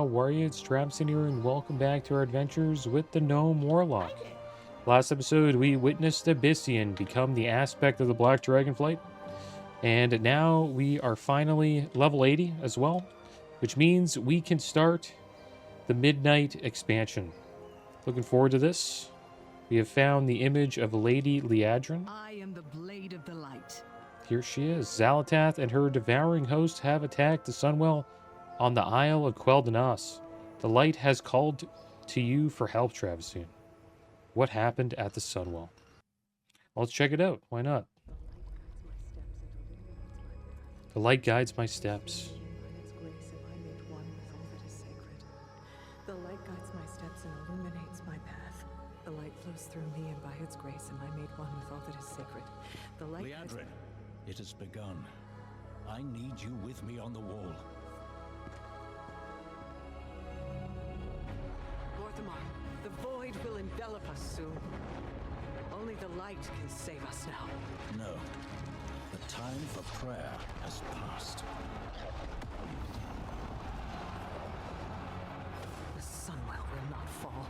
how are you? It's Tramson here, and welcome back to our adventures with the Gnome Warlock. Last episode, we witnessed Abyssian become the aspect of the Black Dragonflight, and now we are finally level 80 as well, which means we can start the Midnight expansion. Looking forward to this. We have found the image of Lady Liadrin. I am the blade of the light. Here she is. Xalatath and her devouring host have attacked the Sunwell on the Isle of Quel'Danas. The light has called to you for help, Travisine. What happened at the Sunwell? Well, let's check it out. Why not? The light guides my steps. The light guides my steps and illuminates my path. The light flows through me, and by its grace am I made one with all that is sacred. The light Liadrin, it has begun. I need you with me on the wall. The void will envelop us soon. Only the light can save us now. No. The time for prayer has passed. The Sunwell will not fall.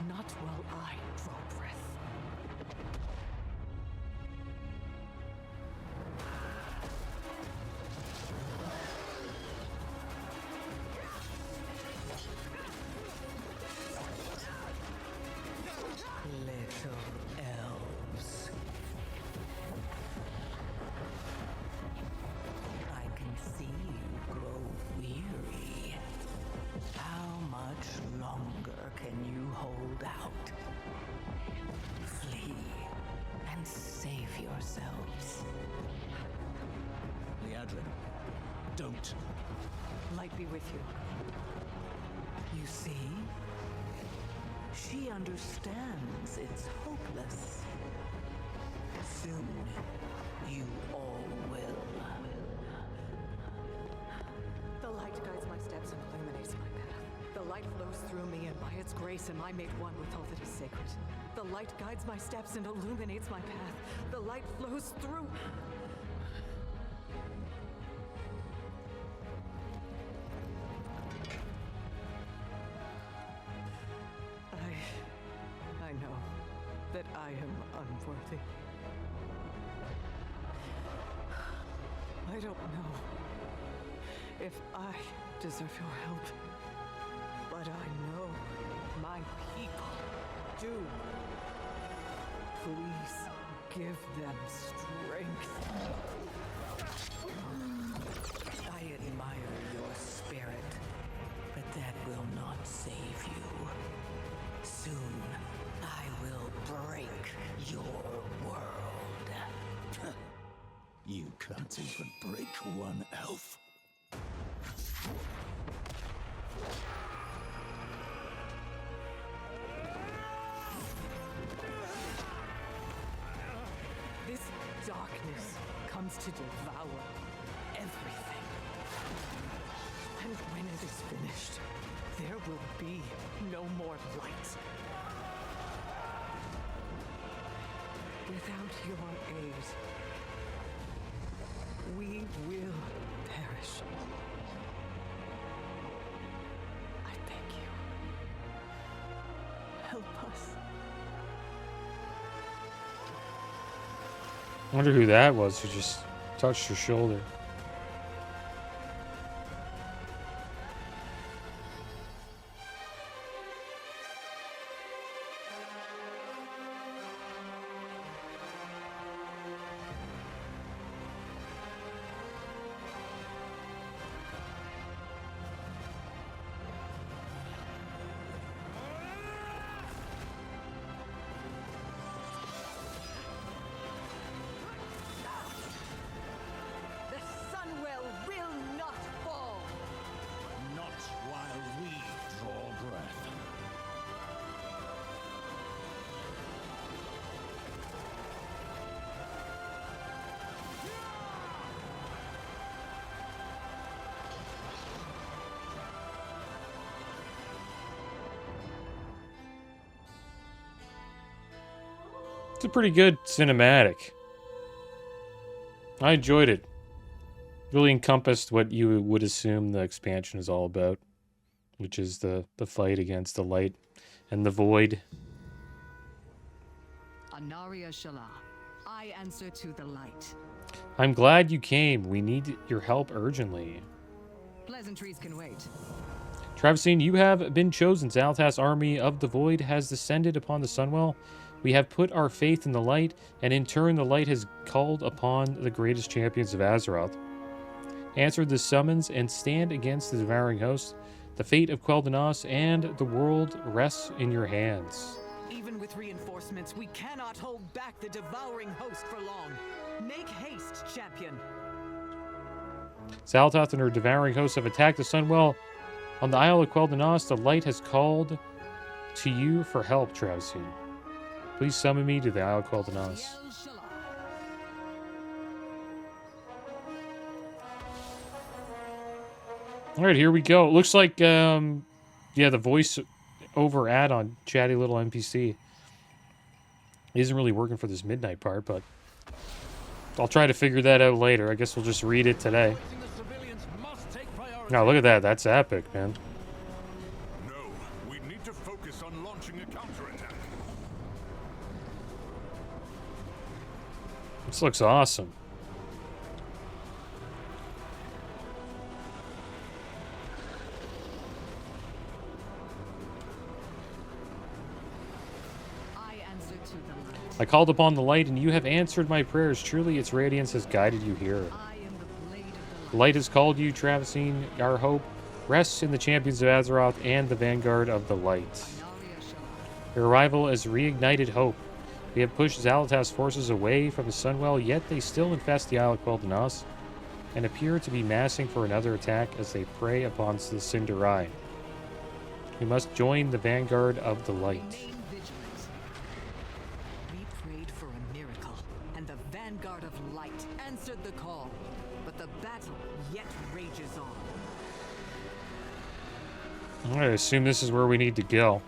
Not while I draw breath. Little elves. I can see you grow weary. How much longer can you hold out? Flee and save yourselves. Liadrin, don't. Light be with you. You see? She understands it's hopeless. Soon, you all will. The light guides my steps and illuminates my path. The light flows through me, and by its grace am I made one with all that is sacred. The light guides my steps and illuminates my path. The light flows through. I know that I am unworthy. I don't know if I deserve your help, but I know my people do. Please give them strength. I admire your spirit, but that will not save you. Soon, I will break your world. You can't even break one elf. This darkness comes to devour everything. And when it is finished, there will be no more light. Without your aid, we will perish. I beg you, help us. I wonder who that was who just touched her shoulder. The Sunwell will not fall! Not while we draw breath. It's a pretty good cinematic. I enjoyed it. Really encompassed what you would assume the expansion is all about, which is the fight against the light and the void. Anaria Shala, I answer to the light. I'm glad you came. We need your help urgently. Pleasantries can wait. Travestine, you have been chosen. Zaltath's army of the void has descended upon the Sunwell. We have put our faith in the light, and in turn the light has called upon the greatest champions of Azeroth. Answer the summons and stand against the devouring host. The fate of Quel'Danas and the world rests in your hands. Even with reinforcements, we cannot hold back the devouring host for long. Make haste, champion. Zaltath and her devouring hosts have attacked the Sunwell. On the Isle of Quel'Danas, the light has called to you for help, Travestine. Please summon me to the Isle of Quel'Danas. All right, here we go. It looks like, yeah, the voice over add-on, chatty little NPC, isn't really working for this midnight part, but I'll try to figure that out later. I guess we'll just read it today. Now, look at that. That's epic, man. No, we need to focus on launching a counterattack. This looks awesome. I called upon the light, and you have answered my prayers. Truly, its radiance has guided you here. The light has called you, Travestine. Our hope rests in the champions of Azeroth and the vanguard of the light. Your arrival has reignited hope. We have pushed Zalatath's forces away from the Sunwell, yet they still infest the Isle of Quel'Danas and appear to be massing for another attack as they prey upon the Cinderai. We must join the vanguard of the light. Vanguard of light answered the call, but the battle yet rages on. I assume this is where we need to go.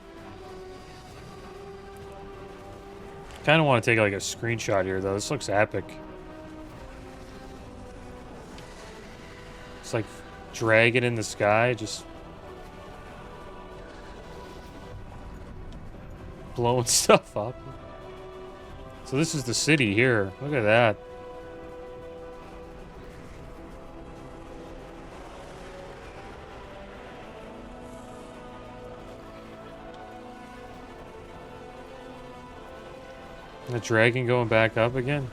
Kind of want to take like a screenshot here, though. This looks epic. It's like dragon in the sky, just blowing stuff up. So this is the city here. Look at that. The dragon going back up again.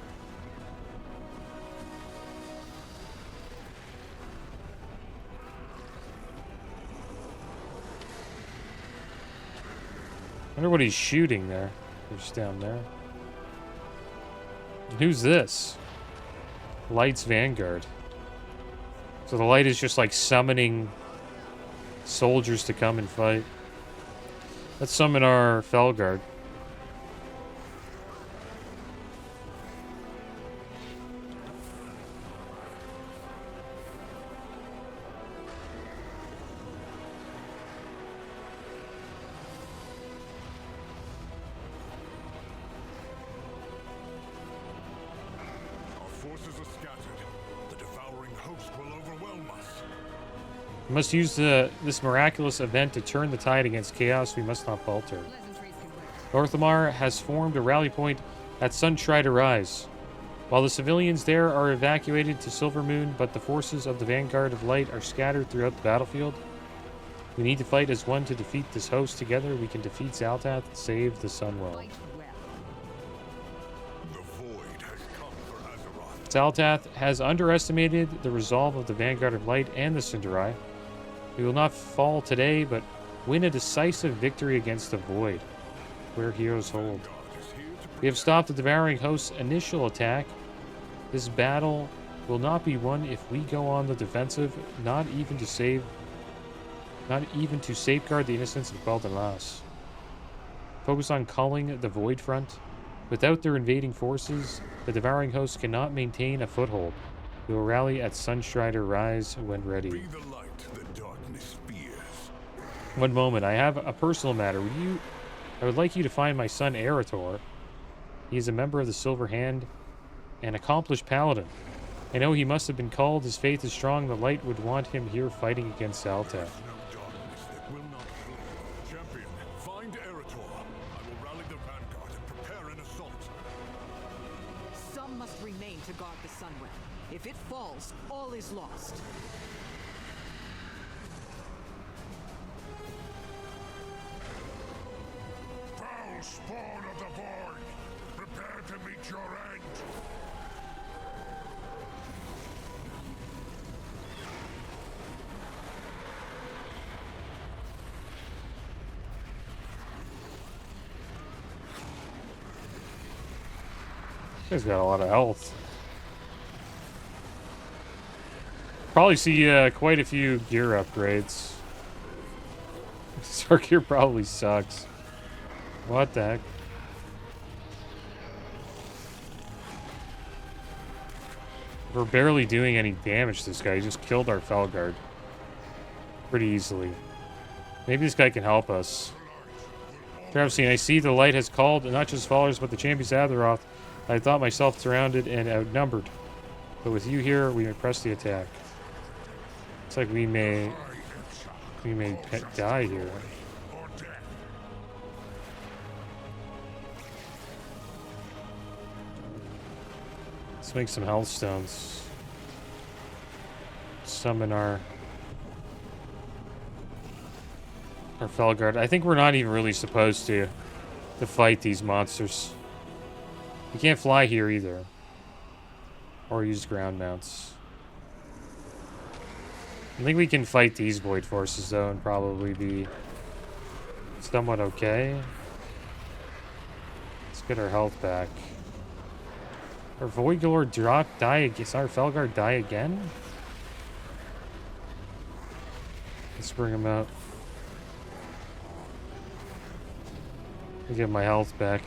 I wonder what he's shooting there. Just down there. Who's this? Light's Vanguard. So the light is just like summoning soldiers to come and fight. Let's summon our Felguard. We must use this miraculous event to turn the tide against chaos. We must not falter. Northamar has formed a rally point at Sunstrider Rise. While the civilians there are evacuated to Silvermoon, but the forces of the Vanguard of Light are scattered throughout the battlefield. We need to fight as one to defeat this host. Together we can defeat Zaltath and save the Sunwell. Zaltath has underestimated the resolve of the Vanguard of Light and the Cinderai. We will not fall today, but win a decisive victory against the Void, where heroes hold. We have stopped the Devouring Host's initial attack. This battle will not be won if we go on the defensive, not even to safeguard the innocence of Quel'Danas. Focus on culling the Void front. Without their invading forces, the Devouring Host cannot maintain a foothold. We will rally at Sunstrider Rise when ready. Be the light the darkness fears. One moment, I have a personal matter. I would like you to find my son Erator. He is a member of the Silver Hand, an accomplished paladin. I know he must have been called. His faith is strong. The light would want him here fighting against Alta. No darkness that will not flee. Champion, find Eretor. I will rally the vanguard and prepare an assault. Some must remain to guard the Sunwell. If it falls, all is lost. Foul spawn of the void! Prepare to meet your end! He's got a lot of health. Probably see quite a few gear upgrades. This our gear probably sucks. What the heck? We're barely doing any damage to this guy. He just killed our Felguard pretty easily. Maybe this guy can help us. Travesty, I see the light has called not just followers but the champions of Azeroth. I thought myself surrounded and outnumbered. But with you here, we may press the attack. It's like we may die here. Let's make some health stones. Summon our Felguard. I think we're not even really supposed to fight these monsters. You can't fly here either. Or use ground mounts. I think we can fight these void forces though and probably be somewhat okay. Let's get our health back. Our Void Galore die again. Our Felguard die again? Let's bring him out. Let me get my health back.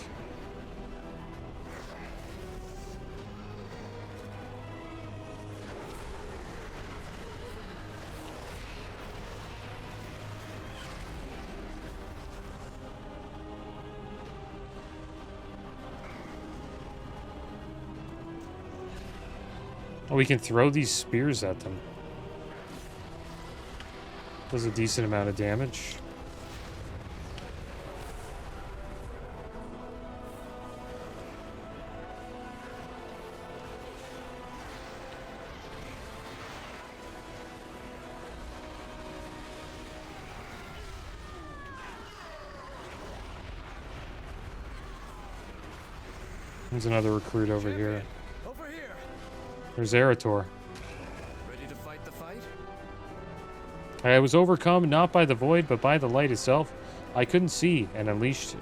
Oh, we can throw these spears at them. Does a decent amount of damage. There's another recruit over here. Over here. There's Eretor. Ready to fight the fight? I was overcome not by the void, but by the light itself. I couldn't see and unleashed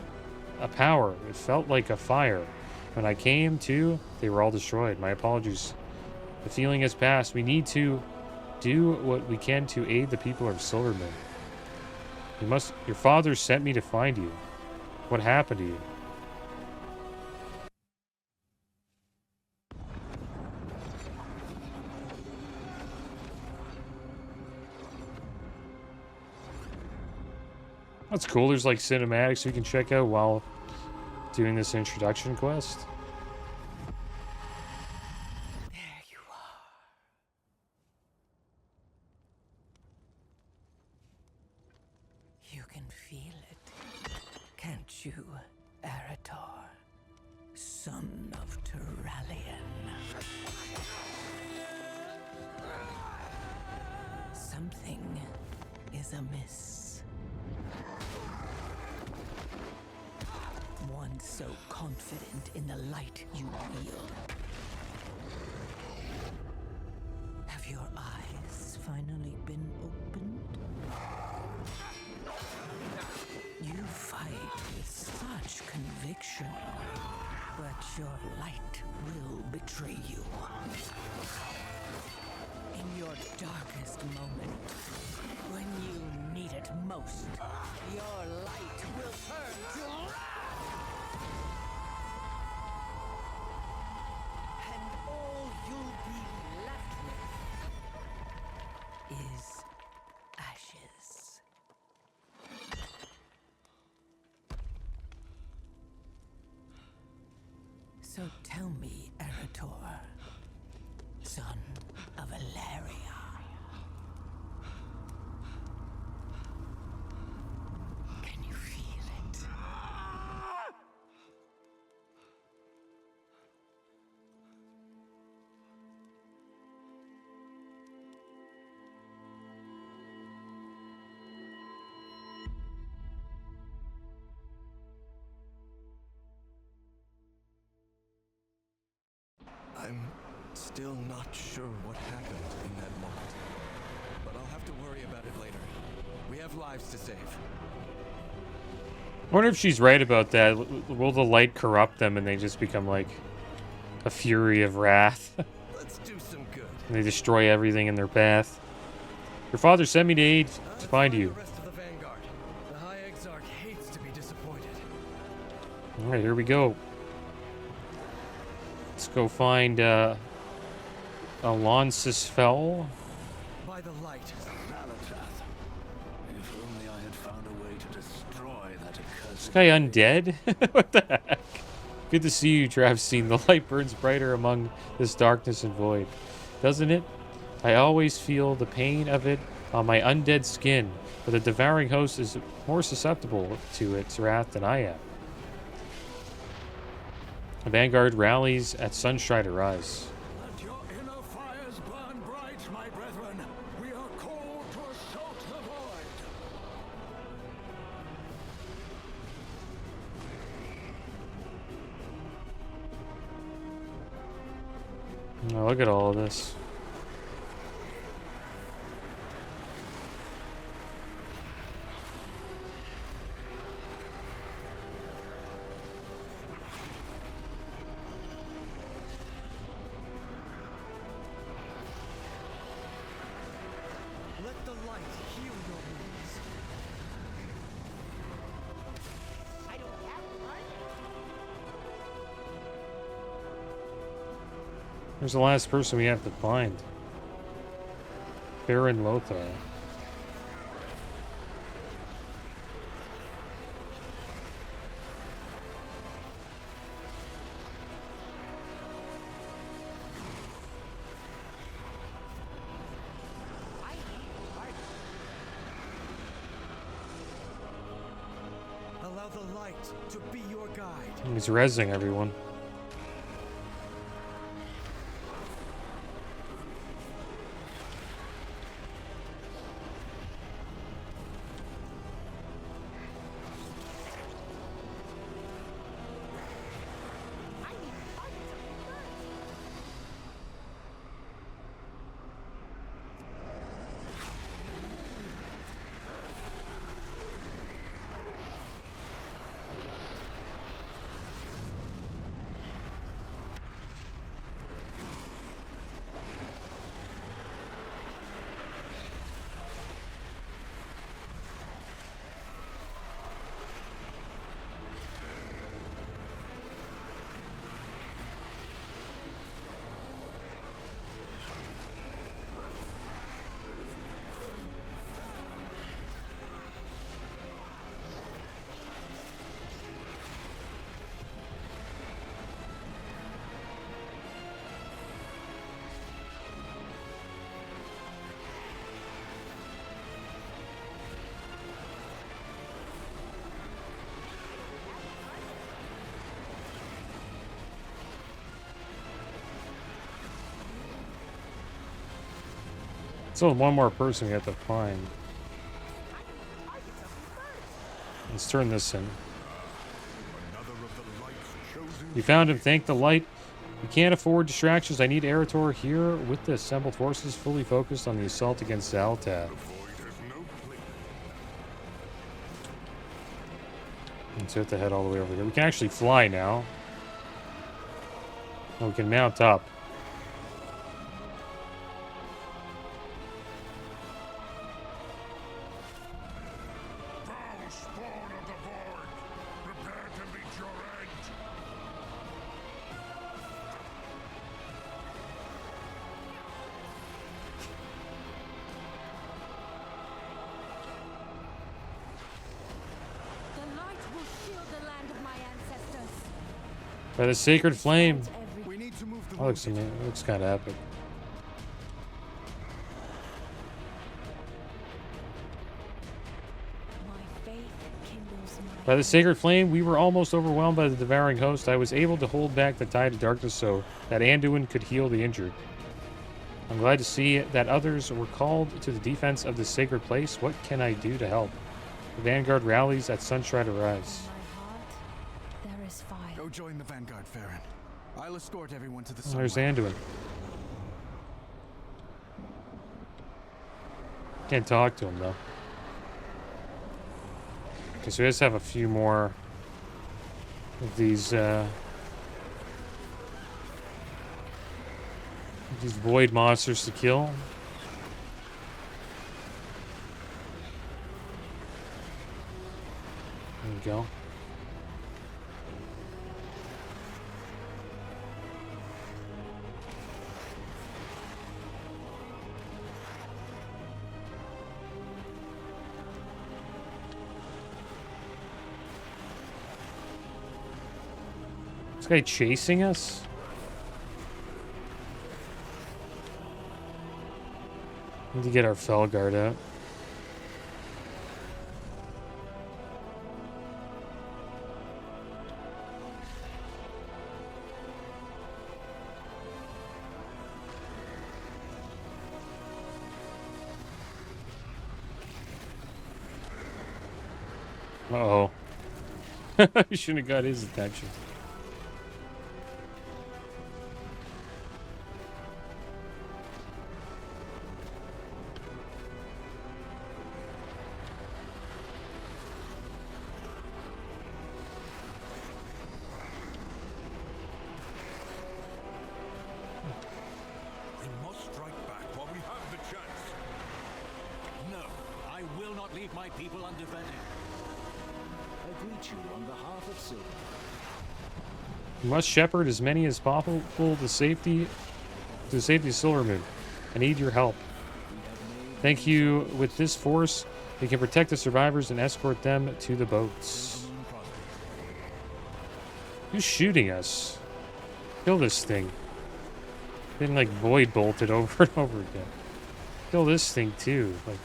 a power. It felt like a fire. When I came to, they were all destroyed. My apologies. The feeling has passed. We need to do what we can to aid the people of Silverman. Your father sent me to find you. What happened to you? That's cool. There's like cinematics we can check out while doing this introduction quest. There you are. You can feel it, can't you, Eretor? Son of Turalian. Something is amiss. One so confident in the light you wield. Have your eyes finally been opened? You fight with such conviction, but your light will betray you. In your darkest moment, when you need it most, your light will turn to wrath! And all you'll be left with is ashes. So tell me, Eretor, son of Valeria. Can you feel it? I'm still not sure what happened in that moment. But I'll have to worry about it later. We have lives to save. I wonder if she's right about that. Will the light corrupt them and they just become like a fury of wrath? Let's do some good. And they destroy everything in their path. Your father sent me to aid to find you. The rest of the Vanguard. The High Exarch hates to be disappointed. Alright, here we go. Let's go find Alonsis Fell. By the light. Valatath. If only I had found a way to destroy that accursed... This guy undead? What the heck? Good to see you, Travestine. The light burns brighter among this darkness and void. Doesn't it? I always feel the pain of it on my undead skin, but the devouring host is more susceptible to its wrath than I am. The Vanguard rallies at Sunstrider Rise. Let your inner fires burn bright, my brethren. We are called to assault the void. Oh, look at all of this. Let the light heal your wounds. I don't have one. Where's the last person we have to find? Baron Lothar. I need pardon. Allow the light to be your guide. He's rezzing everyone. I need pardon to burn. So one more person we have to find. Let's turn this in. Another of the light's chosen. You found him. Thank the light. We can't afford distractions. I need Erator here with the assembled forces fully focused on the assault against Zaltad. The void has no place. Let's have to head all the way over here. We can actually fly now. Oh, we can mount up. Foul spawn of the void. Prepare to meet your end. The light will shield the land of my ancestors. By the sacred flame. We need to move the That looks, looks kind of epic. kindles my By the sacred flame, we were almost overwhelmed by the devouring host. I was able to hold back the tide of darkness so that Anduin could heal the injured. I'm glad to see that others were called to the defense of this sacred place. What can I do to help? The vanguard rallies at sunshine arrives. my heart. There is fire. Go join the Vanguard, Farron. I'll escort everyone to the Oh, there's sunlight. Anduin. Can't talk to him though. Okay, so we just have a few more of these void monsters to kill. There we go. This guy chasing us? Need to get our Felguard out. Uh-oh. We shouldn't have got his attention. We must strike back while we have the chance. No, I will not leave my people undefended. I greet you on behalf of Silver. We must shepherd as many as possible to safety of Silvermoon. I need your help. Thank you. With this force, we can protect the survivors and escort them to the boats. Who's shooting us? Kill this thing. Getting like void bolted over and over again. Kill this thing too. Like.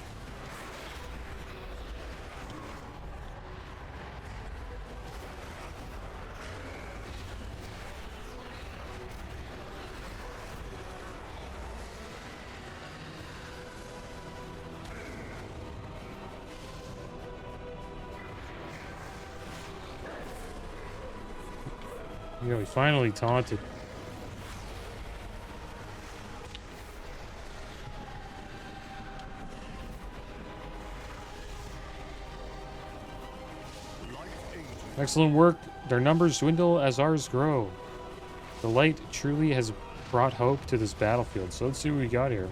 Yeah, we finally taunted. Excellent work. Their numbers dwindle as ours grow. The light truly has brought hope to this battlefield. So let's see what we got here.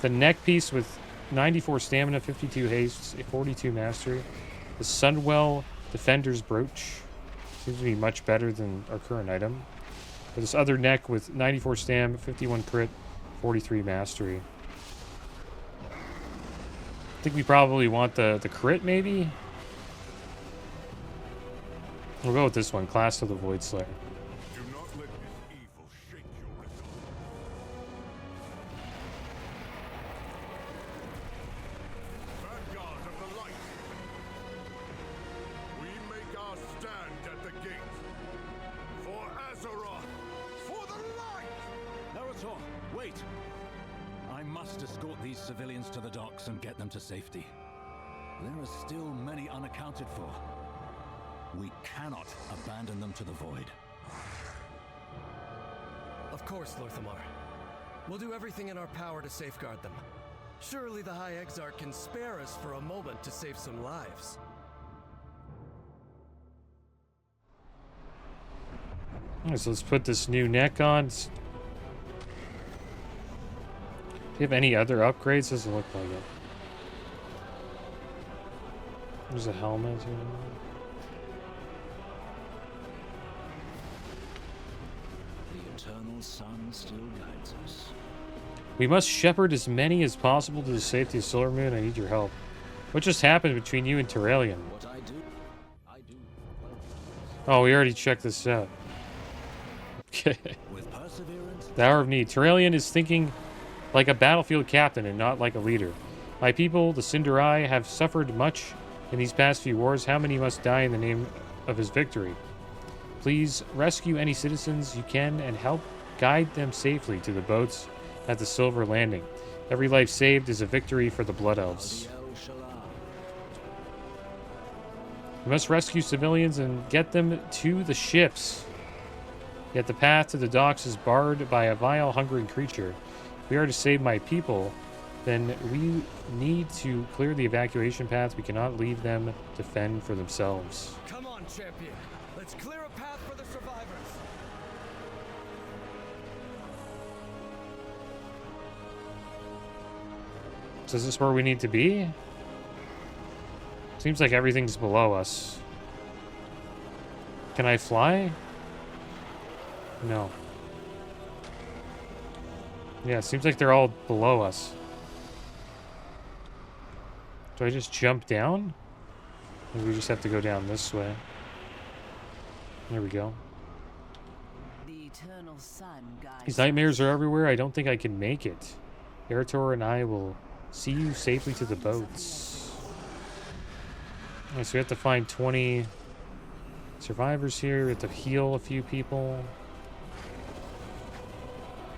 The neck piece with 94 stamina, 52 haste, 42 mastery. The Sunwell Defender's Brooch. Seems to be much better than our current item. But this other neck with 94 stam, 51 crit, 43 mastery. I think we probably want the crit, maybe? We'll go with this one, Class of the Void Slayer. Do not let this evil shake your resolve. Vanguard of the light. We make our stand at the gate. For Azeroth. For the light! Naruto, wait! I must escort these civilians to the docks and get them to safety. There are still many unaccounted for. We cannot abandon them to the void. Of course, Lorthamar. We'll do everything in our power to safeguard them. Surely the High Exarch can spare us for a moment to save some lives. Alright, so let's put this new neck on. Do you have any other upgrades? Doesn't look like it. There's a helmet here. The eternal sun still guides us. We must shepherd as many as possible to the safety of Silvermoon. I need your help. What just happened between you and Terralion? What I do. Oh, we already checked this out. Okay. With perseverance. The Hour of Need. Terralion is thinking like a battlefield captain and not like a leader. My people, the Cinderai, have suffered much In these past few wars, how many must die in the name of his victory? Please rescue any citizens you can and help guide them safely to the boats at the Silver Landing. Every life saved is a victory for the Blood Elves. We must rescue civilians and get them to the ships. Yet the path to the docks is barred by a vile, hungering creature. If we are to save my people, then we need to clear the evacuation path. We cannot leave them to fend for themselves. Come on, champion. Let's clear a path for the survivors. So is this where we need to be? Seems like everything's below us. Can I fly? No. Yeah, it seems like they're all below us. Do I just jump down? Maybe we just have to go down this way. There we go. The eternal sun guides These nightmares are everywhere. I don't think I can make it. Eretor and I will see you safely to the boats. Alright, so we have to find 20 survivors here. We have to heal a few people.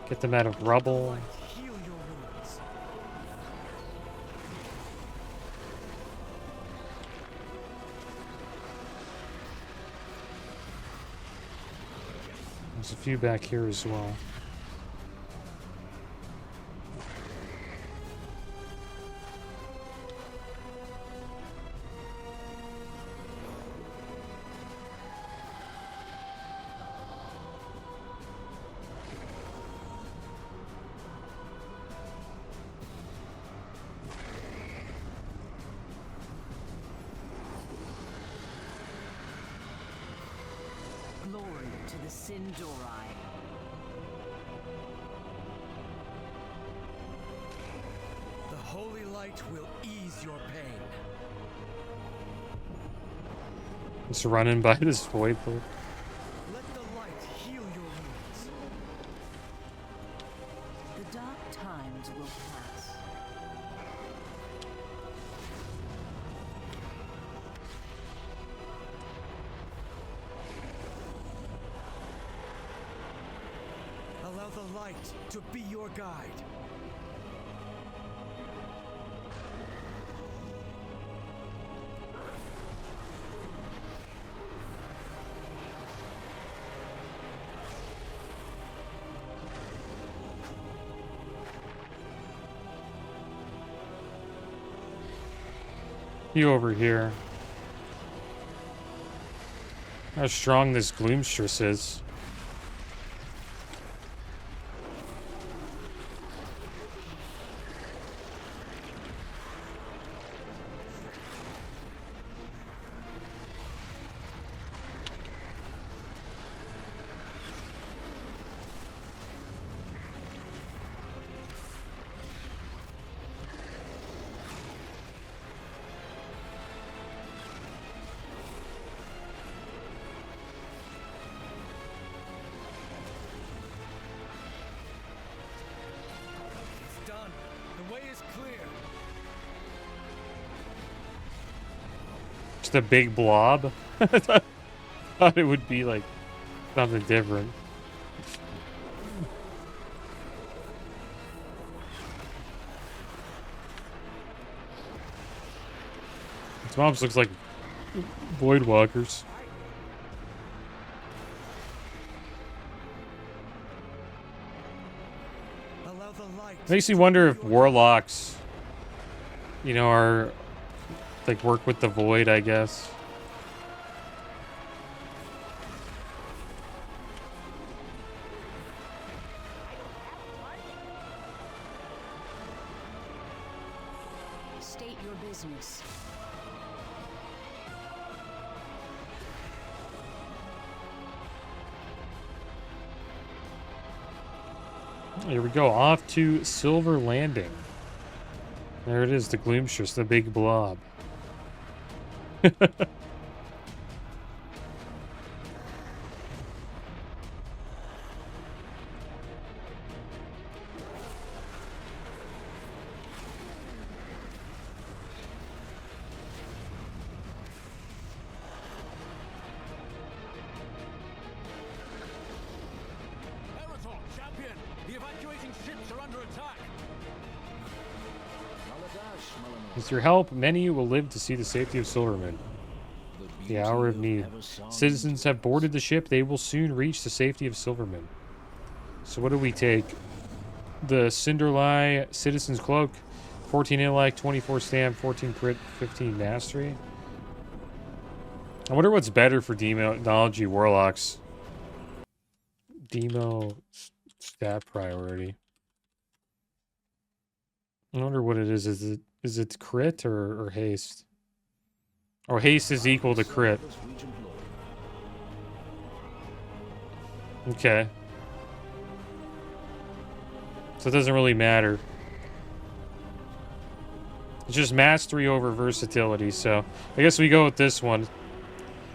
Get them out of rubble. Heal your wounds. There's a few back here as well. glory to the Sindori. The holy light will ease your pain. Just running by this void pool. Let the light heal your wounds. The dark times will pass. Allow the light to be your guide. You over here. How strong this Gloomstress is. It's done. The way is clear. Just a big blob. I thought it would be like something different. These mobs looks like void walkers. Allow the light. Makes me wonder if warlocks, you know, are like work with the void, I guess. State your business. Here we go, off to Silver Landing. There it is, the Gloomstress, the big blob. ships are under attack. With your help, many will live to see the safety of Silverman. The hour of need. Citizens have boarded the ship. They will soon reach the safety of Silverman. So what do we take? The Cinderlie Citizen's Cloak. 14 intellect, 24 stamp, 14 crit, 15 mastery. I wonder what's better for demonology warlocks. Demo stat priority. I wonder what it is. Is it crit or haste? Or haste is equal to crit. Okay. So it doesn't really matter. It's just mastery over versatility, so I guess we go with this one.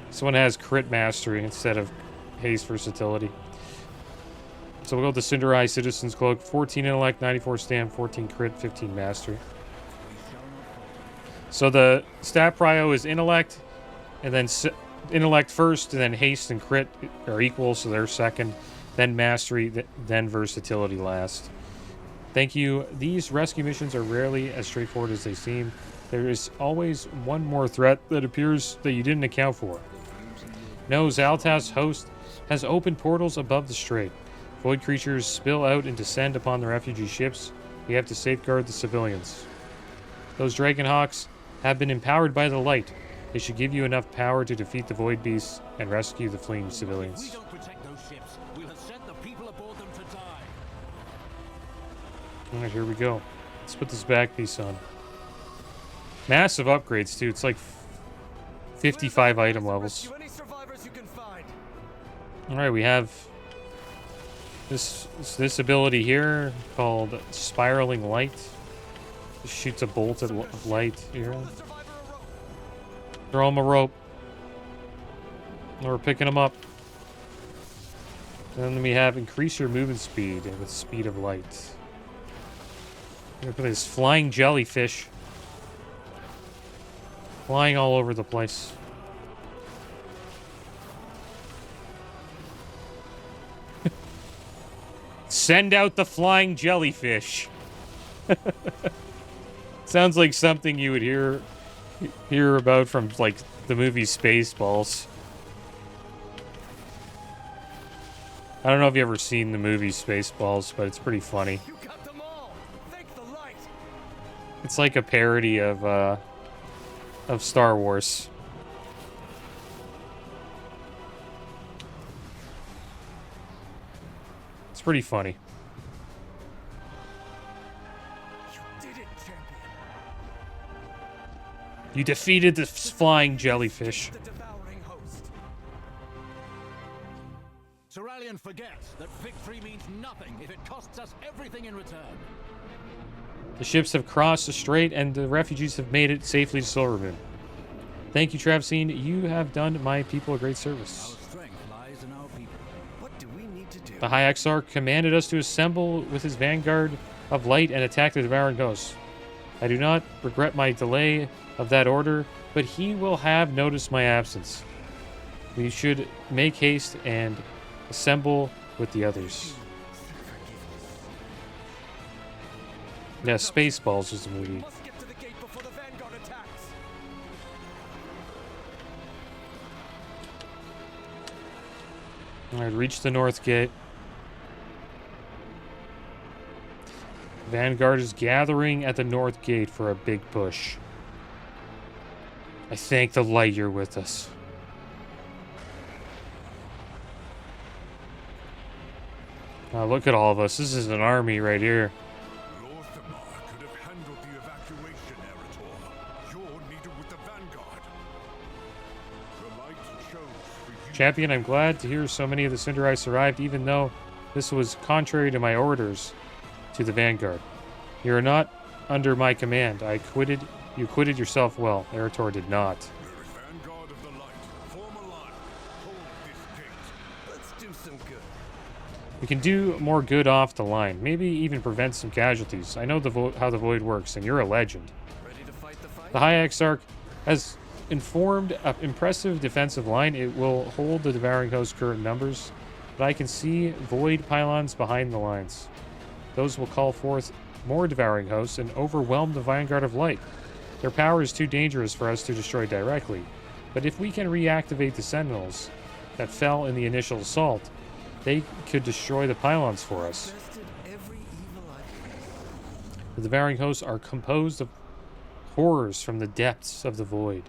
This one has crit mastery instead of haste versatility. So we'll go with the Cinderlie Citizen's Cloak. 14 intellect, 94 stamp, 14 crit, 15 mastery. So the stat prio is intellect, and then intellect first, and then haste and crit are equal, so they're second. Then mastery, then versatility last. Thank you. These rescue missions are rarely as straightforward as they seem. There is always one more threat that appears that you didn't account for. No, Zaltas' host has opened portals above the strait. Void creatures spill out and descend upon the refugee ships. We have to safeguard the civilians. Those Dragonhawks have been empowered by the light. They should give you enough power to defeat the Void Beasts and rescue the fleeing civilians. If we don't protect those ships, we'll have sent the people aboard them to die. Alright, here we go. Let's put this back piece on. Massive upgrades, too. It's like 55 item levels. Alright, we have this ability here called Spiraling Light. It shoots a bolt of light here. Throw him a rope. And we're picking him up. And then we have increase your movement speed with speed of light. Look at this flying jellyfish. Flying all over the place. Send out the flying jellyfish. Sounds like something you would hear about from like the movie Spaceballs. I don't know if you've ever seen the movie Spaceballs, but it's pretty funny. You got them all. Thank the light. It's like a parody of Star Wars. It's pretty funny. You did it, champion. You defeated the flying jellyfish. The devouring host. Ceralion forgets that victory means nothing if it costs us everything in return. The ships have crossed the strait and the refugees have made it safely to Silvermoon. Thank you, Travcine. You have done my people a great service. Our strength lies in our people. What do we need to do? The High Exarch commanded us to assemble with his vanguard of light and attack the devouring host. I do not regret my delay of that order, but he will have noticed my absence. We should make haste and assemble with the others. Yeah, Spaceballs was the movie. Must get to the gate before the vanguard attacks. Alright, reach the north gate. Vanguard is gathering at the north gate for a big push. I thank the light you're with us. Look at all of us. This is an army right here. Lorekeeper could have handled the evacuation, Erator. You're needed with the vanguard. The light shows for you. Champion, I'm glad to hear so many of the Cinderai survived, even though this was contrary to my orders to the Vanguard. You are not under my command. You acquitted yourself well. Erator did not. Vanguard of the light, form a line. Hold this gate. Let's do some good. We can do more good off the line. Maybe even prevent some casualties. I know how the Void works, and you're a legend. Ready to fight the fight? The High Exarch has informed an impressive defensive line. It will hold the Devouring Host's current numbers, but I can see Void pylons behind the lines. those will call forth more devouring hosts and overwhelm the Vanguard of Light. Their power is too dangerous for us to destroy directly, but if we can reactivate the Sentinels that fell in the initial assault, they could destroy the pylons for us. Bested every evil The devouring hosts are composed of horrors from the depths of the void,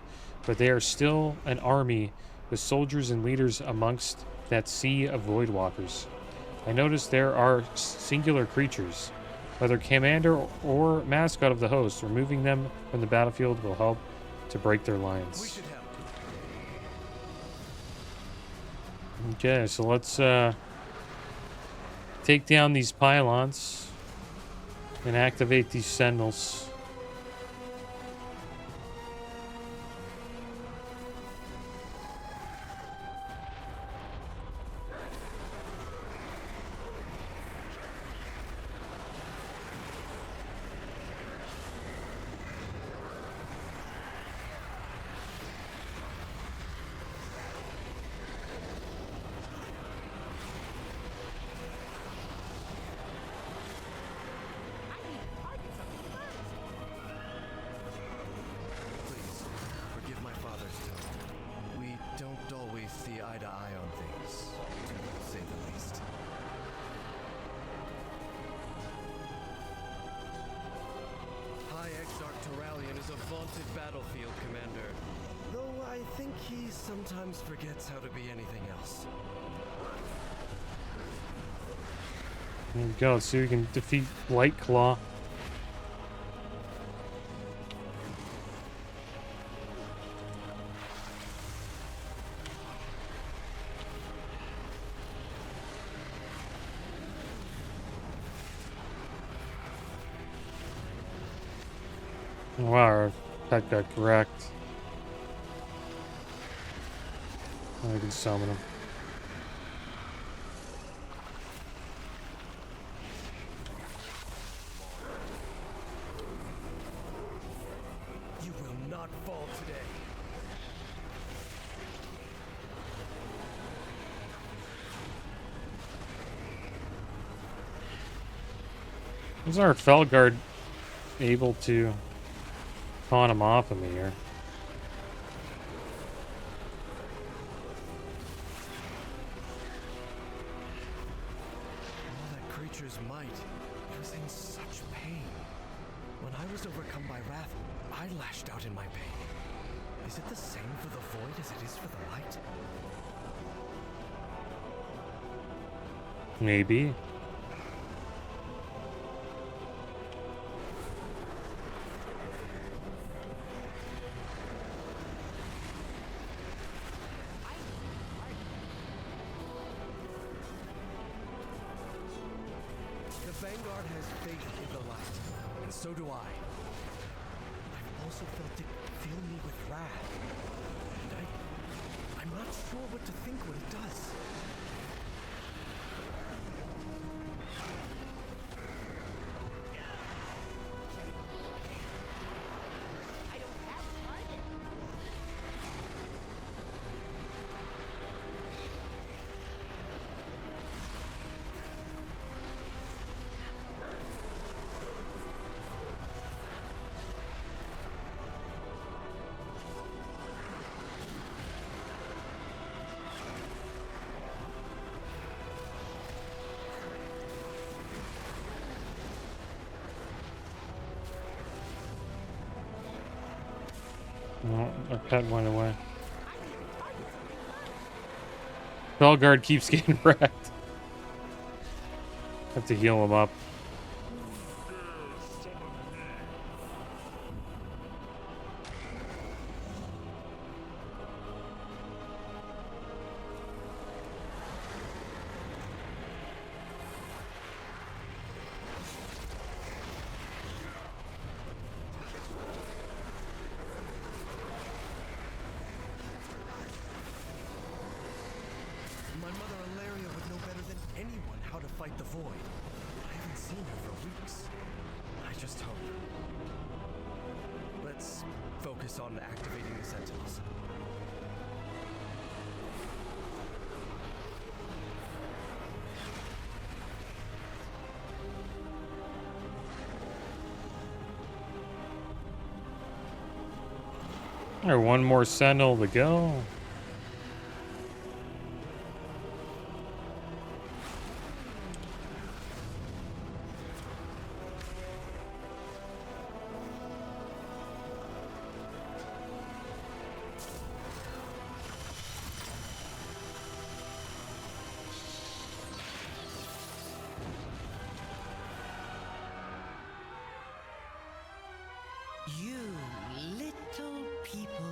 but they are still an army with soldiers and leaders amongst that sea of void walkers. I noticed there are singular creatures. Whether commander or mascot of the host, removing them from the battlefield will help to break their We lines. should help. Okay, so let's take down these pylons and activate these sentinels. Please, forgive my father's tone. We don't always see eye to eye on things, to say the least. High Exarch Terralion is a vaunted battlefield commander, though I think he sometimes forgets how to be anything else. There we go. Let's see if we can defeat Light Claw. Wow, that got correct. I can summon him. You will not fall today. Is our Felguard able to pawn him off of me here? All that creature's might, it was in such pain. When I was overcome by wrath, I lashed out in my pain. Is it the same for the void as it is for the light? Maybe. The Vanguard has faith in the light, and so do I. I've also felt it fill me with wrath, and I'm not sure what to think when it does. No, our pet went away. Felguard keeps getting wrecked. Have to heal him up. My mother Ilaria would know better than anyone how to fight the void. I haven't seen her for weeks. I just hope. Let's focus on activating the Sentinels. Or one more sentinel to go. You little people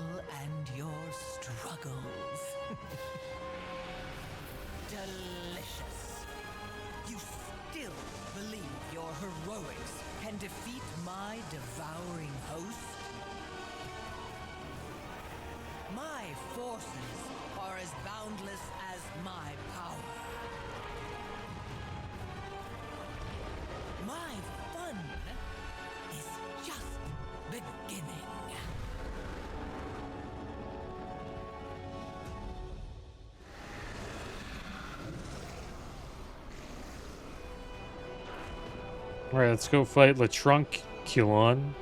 and your struggles. Delicious. You still believe your heroics can defeat my devouring host? My forces are as boundless as my power. My fun is just beginning. All right, let's go fight Latrunculon.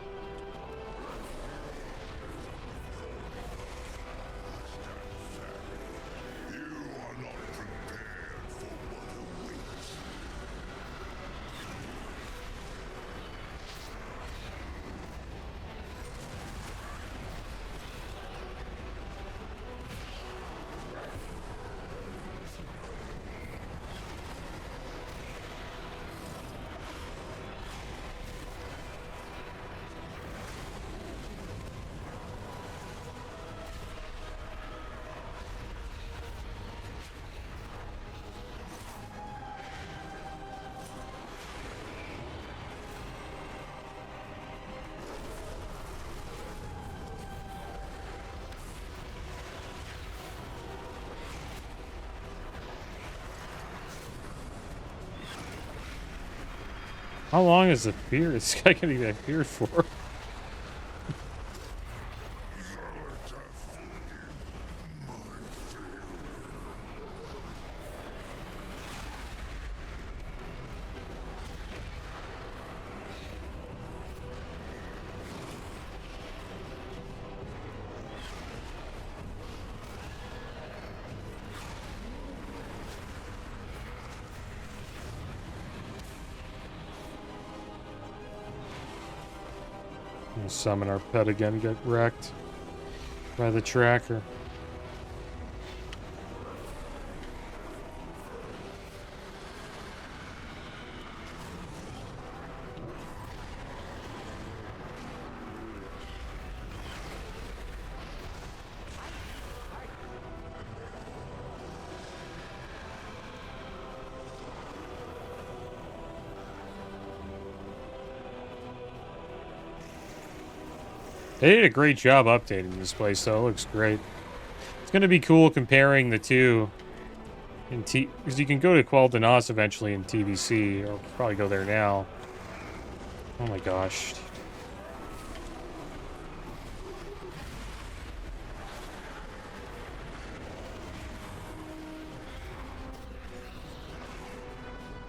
How long is the beard? This guy gonna be that beard for? We'll summon our pet again, get wrecked by the tracker. They did a great job updating this place, though. It looks great. It's going to be cool comparing the two. Because you can go to Quel'Danas eventually in TBC, or probably go there now. Oh my gosh.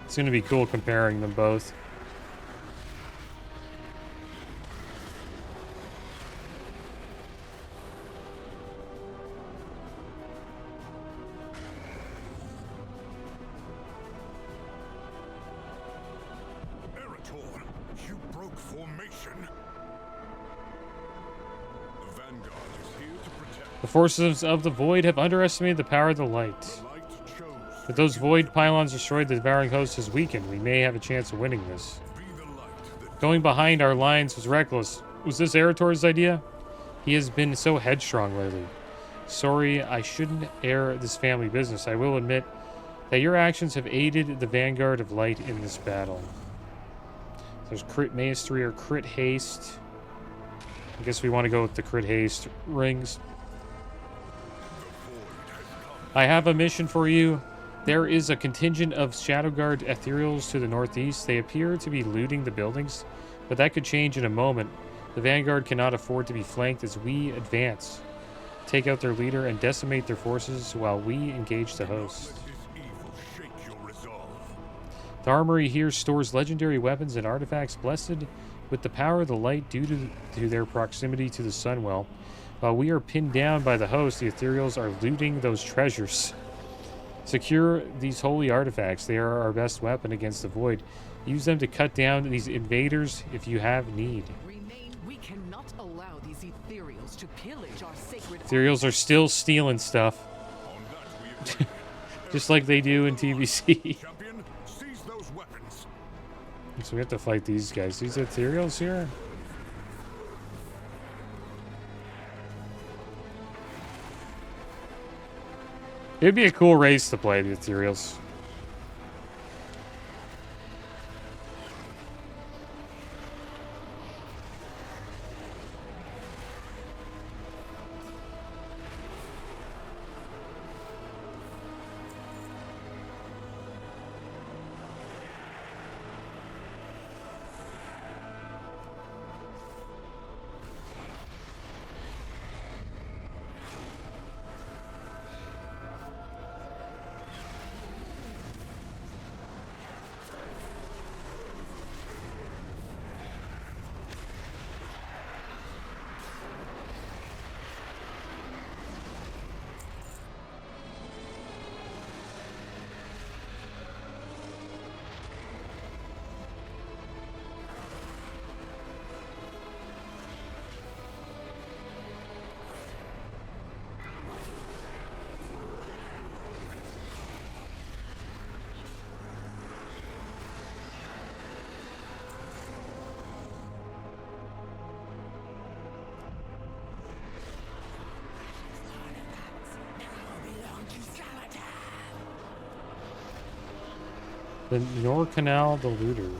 It's going to be cool comparing them both. You broke formation. The Vanguard is here to protect. The forces of the Void have underestimated the power of the light. The light chose. If those Void pylons destroyed, the devouring host is weakened. We may have a chance of winning this. Be the light that Going behind our lines was reckless. Was this Erator's idea? He has been so headstrong lately. Sorry, I shouldn't air this family business. I will admit that your actions have aided the Vanguard of Light in this battle. There's crit mastery or crit haste. I guess we want to go with the crit haste rings. I have a mission for you. There is a contingent of Shadowguard ethereals to the northeast. They appear to be looting the buildings, but that could change in a moment. The Vanguard cannot afford to be flanked as we advance. Take out their leader and decimate their forces while we engage the host. let this evil shake your resolve. The armory here stores legendary weapons and artifacts blessed with the power of the light due to their proximity to the Sunwell. While we are pinned down by the host, the ethereals are looting those treasures. Secure these holy artifacts. They are our best weapon against the void. Use them to cut down these invaders if you have need. We cannot allow these ethereals to pillage our sacred Ethereals are still stealing stuff. On that we agree. Just like they do in TBC. Champion, seize those weapons. So we have to fight these guys. These ethereals here? It'd be a cool race to play, the ethereals. The Canal, the looter.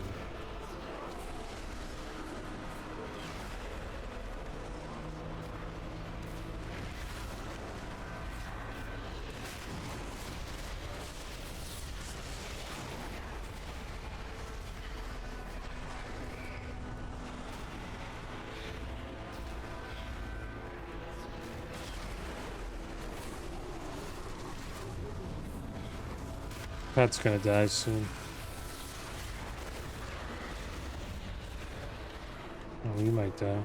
Pet's gonna die soon. Oh, you might die.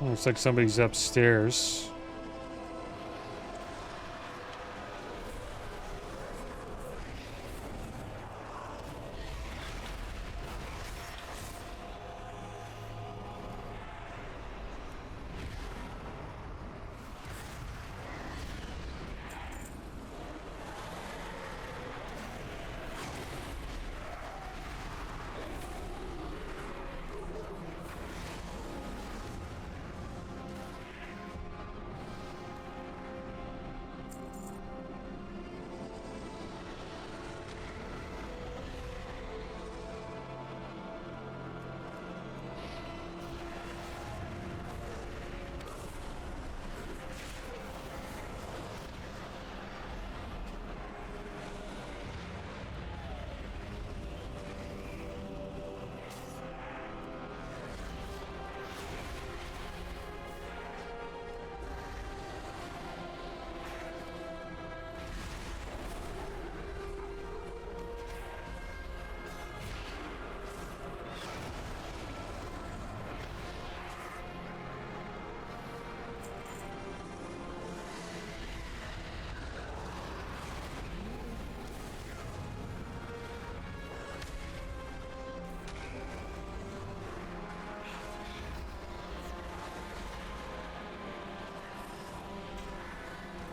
Looks like somebody's upstairs.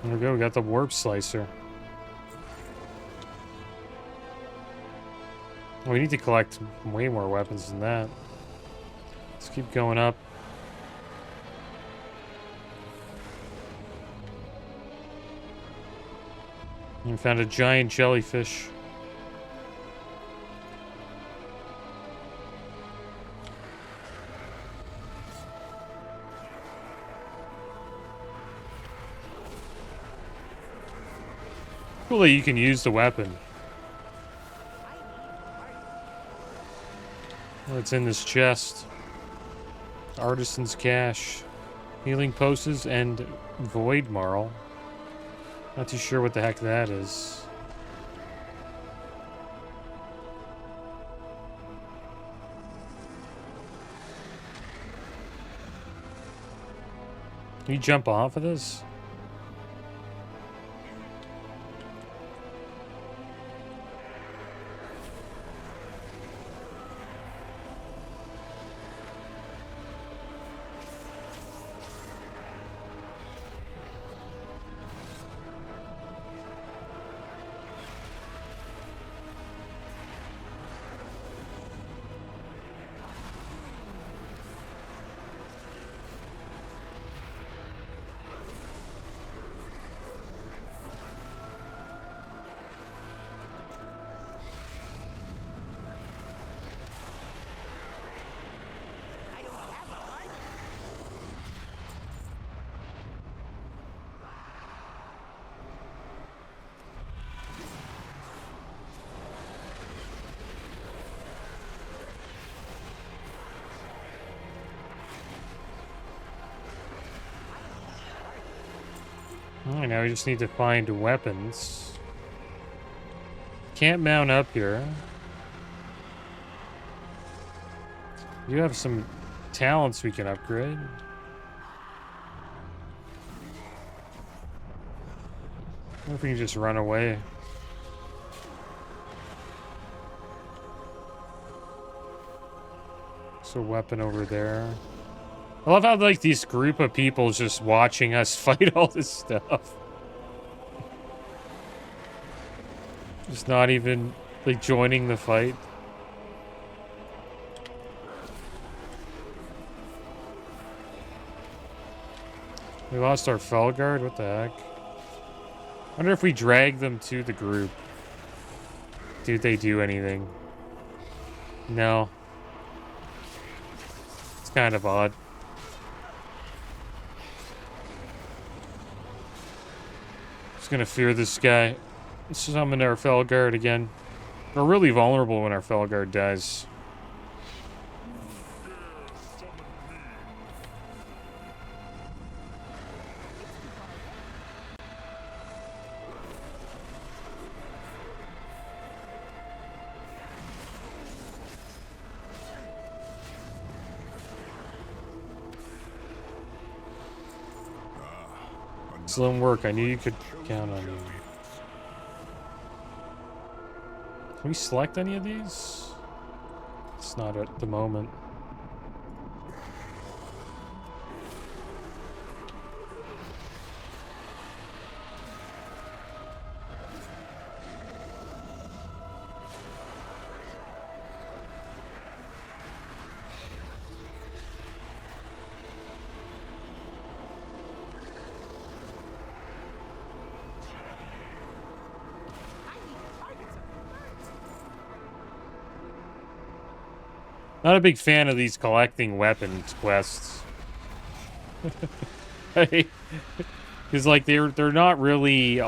There we go, we got the warp slicer. We need to collect way more weapons than that. Let's keep going up. We found a giant jellyfish. cool that you can use the weapon. What's in this chest? Artisan's cache, healing potions, and void marl. Not too sure what the heck that is. Can you jump off of this? Alright, now we just need to find weapons. Can't mount up here. You have some talents we can upgrade. What if we can just run away? There's a weapon over there. I love how, like, this group of people is just watching us fight all this stuff. Just not even, like, joining the fight. We lost our Felguard? What the heck? I wonder if we drag them to the group. Did they do anything? No. It's kind of odd. Just gonna fear this guy. Summon our Felguard again. We're really vulnerable when our Felguard dies. Excellent work. I knew you could count on you. Can we select any of these? It's not at the moment. Not a big fan of these collecting weapons quests. Because, like, they're not really...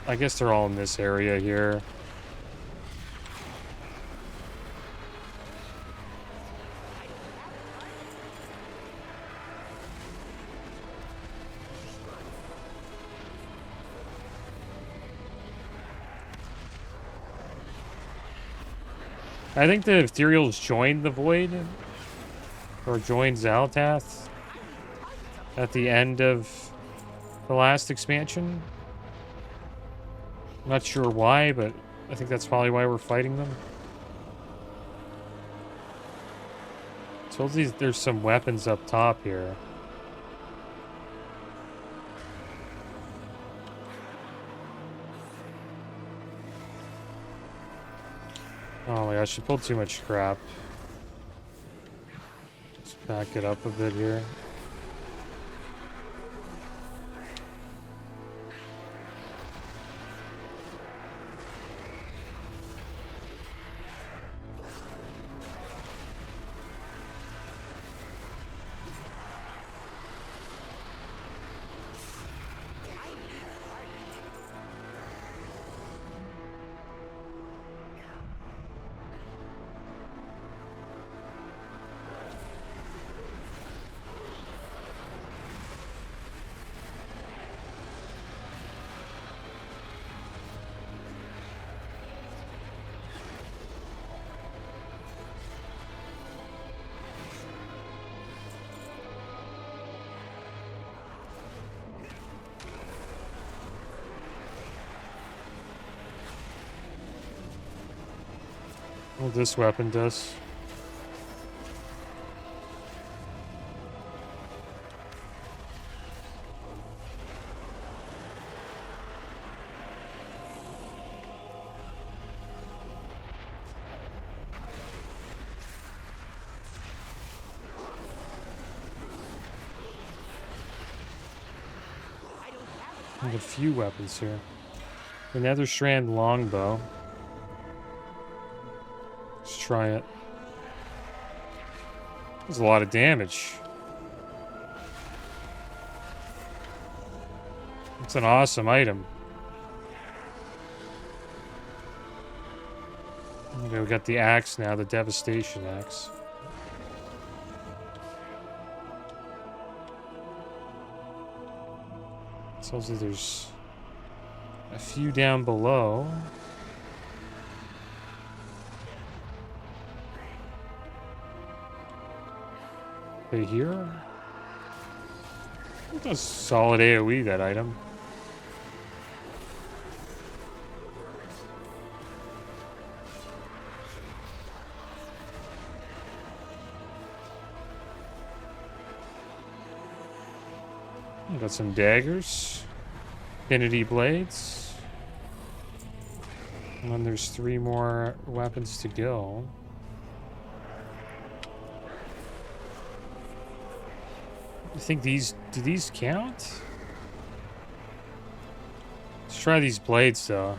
I guess they're all in this area here. I think the Ethereals joined the Void, or joined Xal'atath at the end of the last expansion. I'm not sure why, but I think that's probably why we're fighting them. Supposedly there's some weapons up top here. Oh my gosh, she pulled too much crap. Let's back it up a bit here. What this weapon does. A few weapons here. The Nether Strand longbow. Let's try it. There's a lot of damage. It's an awesome item. Okay, we got the axe now, the Devastation axe. Tells you there's a few down below. Right here? It does solid AoE, that item. Got some daggers, infinity blades, and then there's 3 more weapons to go. You think do these count? Let's try these blades though.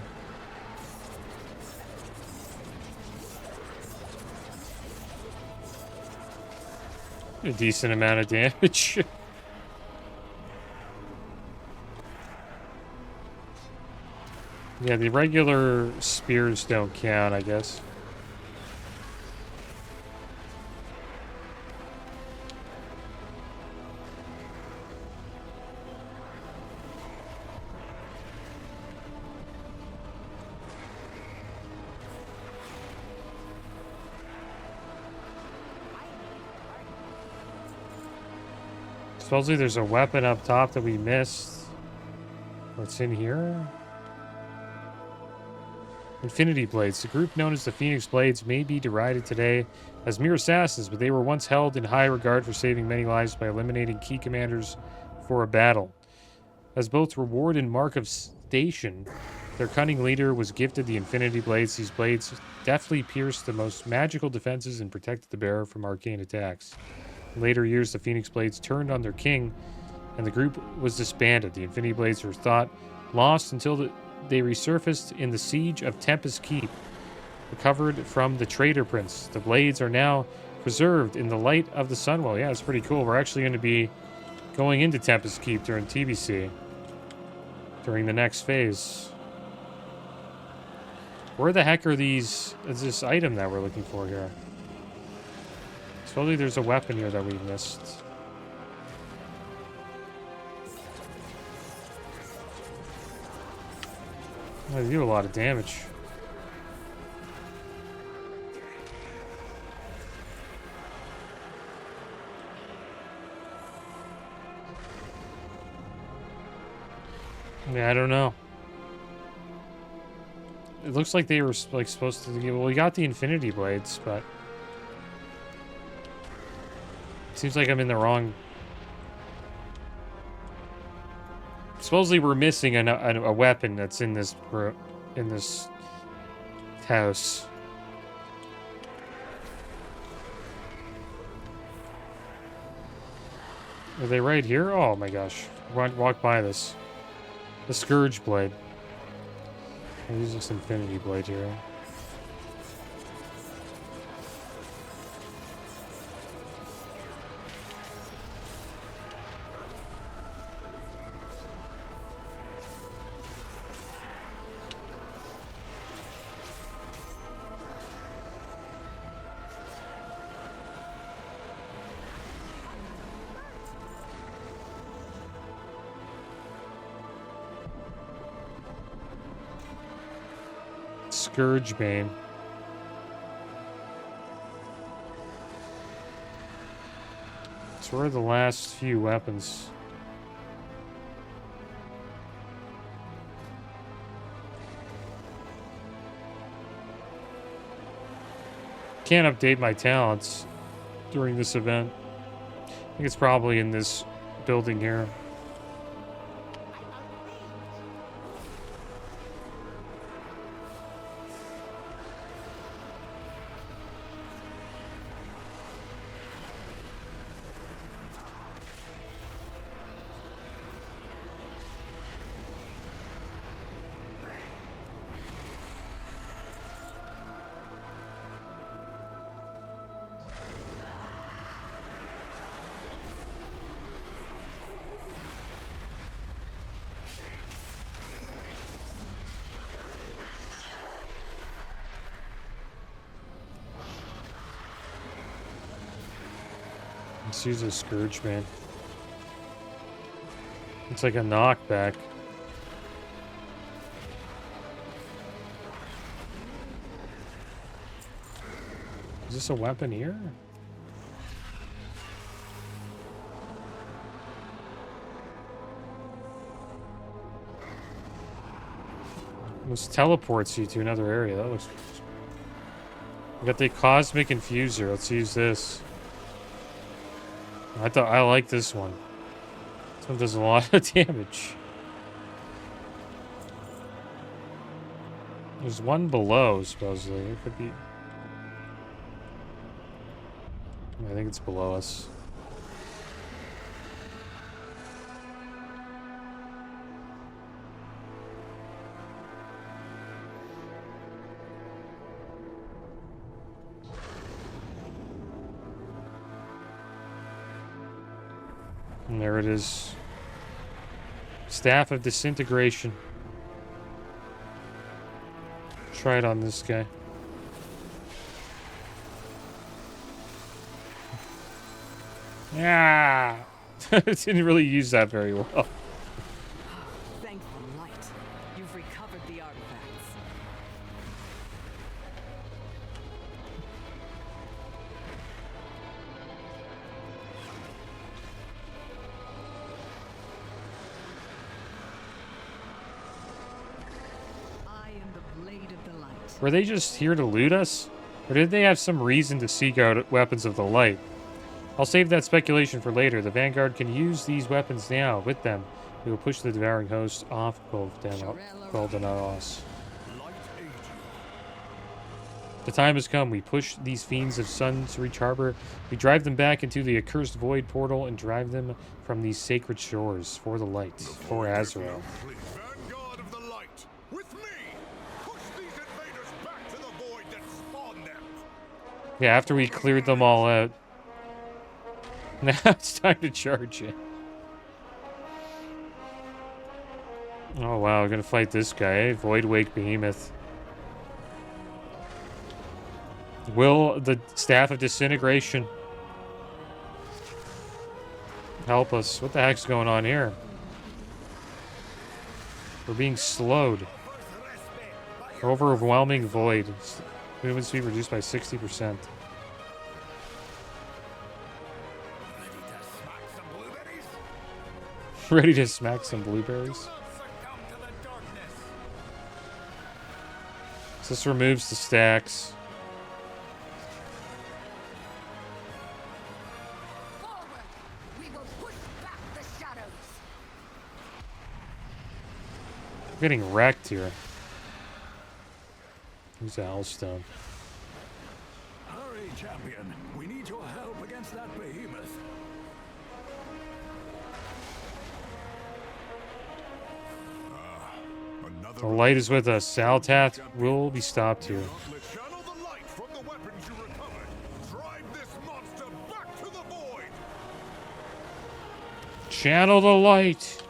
A decent amount of damage. Yeah, the regular spears don't count, I guess. Supposedly there's a weapon up top that we missed. What's in here? Infinity Blades. The group known as the Phoenix Blades may be derided today as mere assassins, but they were once held in high regard for saving many lives by eliminating key commanders for a battle. As both reward and mark of station, their cunning leader was gifted the Infinity Blades. These blades deftly pierced the most magical defenses and protected the bearer from arcane attacks. In later years, the Phoenix Blades turned on their king, and the group was disbanded. The Infinity Blades were thought lost until they resurfaced in the siege of Tempest Keep, recovered from the Traitor Prince. The blades are now preserved in the light of the Sunwell. Yeah, it's pretty cool. We're actually going to be going into Tempest Keep during TBC, during the next phase. Where the heck are these? Is this item that we're looking for here? Supposedly there's a weapon here that we missed. They do a lot of damage. Yeah, I don't know. It looks like they were like supposed to give. Well, we got the Infinity Blades, but it seems like I'm in the wrong. Supposedly we're missing a weapon that's in this house. Are they right here? Oh my gosh. Walk by this. The Scourge Blade. I'm using this Infinity Blade here. Scourge Bane. So where are the last few weapons? Can't update my talents during this event. I think it's probably in this building here. Let's use a Scourge, man. It's like a knockback. Is this a weapon here? This teleports you to another area. That looks... We got the Cosmic Infuser. Let's use this. I like this one. This one does a lot of damage. There's one below, supposedly. It could be... I think it's below us. And there it is. Staff of Disintegration. Try it on this guy. Yeah. Didn't really use that very well. Thank the light. You've recovered the artifacts. I am the blade of the light. Were they just here to loot us? Or did they have some reason to seek out weapons of the light? I'll save that speculation for later. The Vanguard can use these weapons now. With them, we will push the devouring host off Goldenaros. The time has come. We push these fiends of sun to reach harbor. We drive them back into the accursed void portal and drive them from these sacred shores for the light, for Azrael. Vanguard of the light, with me! Push these invaders back to the void that spawned them! Yeah, after we cleared them all out. Now it's time to charge it. Oh wow, we're gonna fight this guy, eh? Void Wake Behemoth. Will the Staff of Disintegration help us? What the heck's going on here? We're being slowed. Overwhelming Void. Movement speed reduced by 60%. Ready to smack some blueberries? So this removes the stacks. Forward! We will push back the shadows. I'm getting wrecked here. Use the Hellstone. Hurry, champion. We need your help against that behemoth. The light is with us. Saltath will be stopped here. Channel the light from the weapons you recovered. Drive this monster back to the void. Channel the light.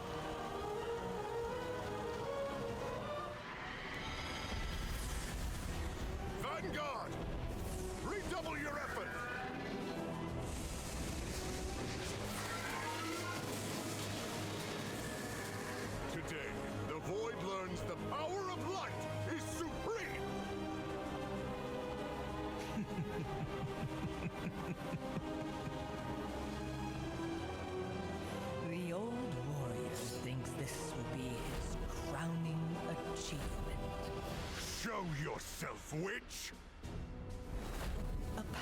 Vanguard, redouble your effort. Today, the void learns the power of light is supreme. The old warrior thinks this will be his crowning achievement. Show yourself, witch.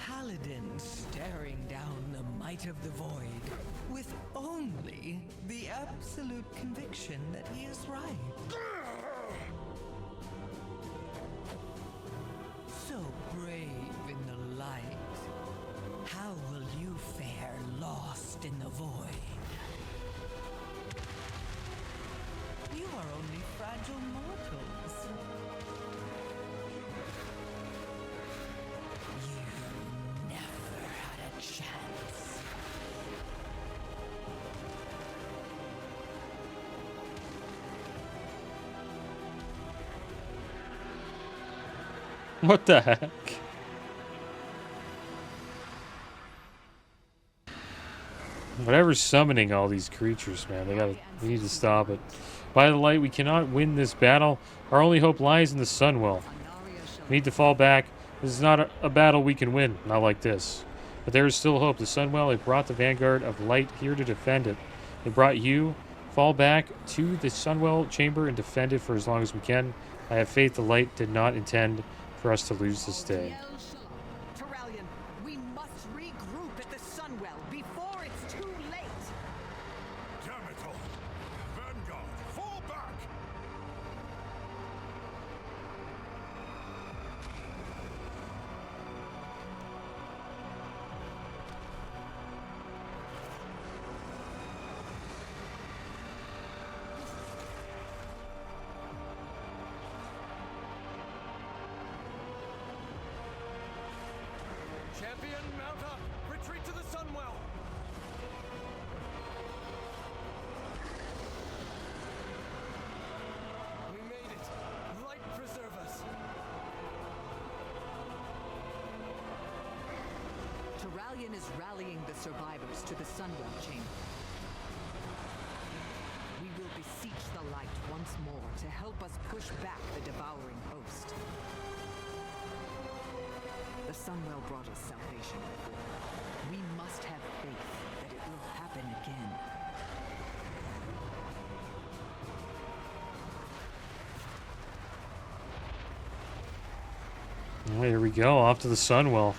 paladin staring down the might of the void with only the absolute conviction that he is right. So brave in the light, how will you fare lost in the void? You are only fragile mortals. You never had a chance. What the heck? Whatever's summoning all these creatures, man, we need to stop it. By the light, we cannot win this battle. Our only hope lies in the Sunwell. We need to fall back. This is not a battle we can win, not like this. But there is still hope. The Sunwell, it brought the Vanguard of Light here to defend it. It brought you. Fall back to the Sunwell chamber and defend it for as long as we can. I have faith the Light did not intend for us to lose this day. Terralion, we must regroup at the Sunwell before it's too late. Damn it all! Vanguard, fall back! Champion, mount up! Retreat to the Sunwell! We made it! Light preserve us! Terralion is rallying the survivors to the Sunwell chamber. We will beseech the light once more to help us push back the devouring host. The Sunwell brought us salvation before. We must have faith that it will happen again. Well, here we go, off to the Sunwell.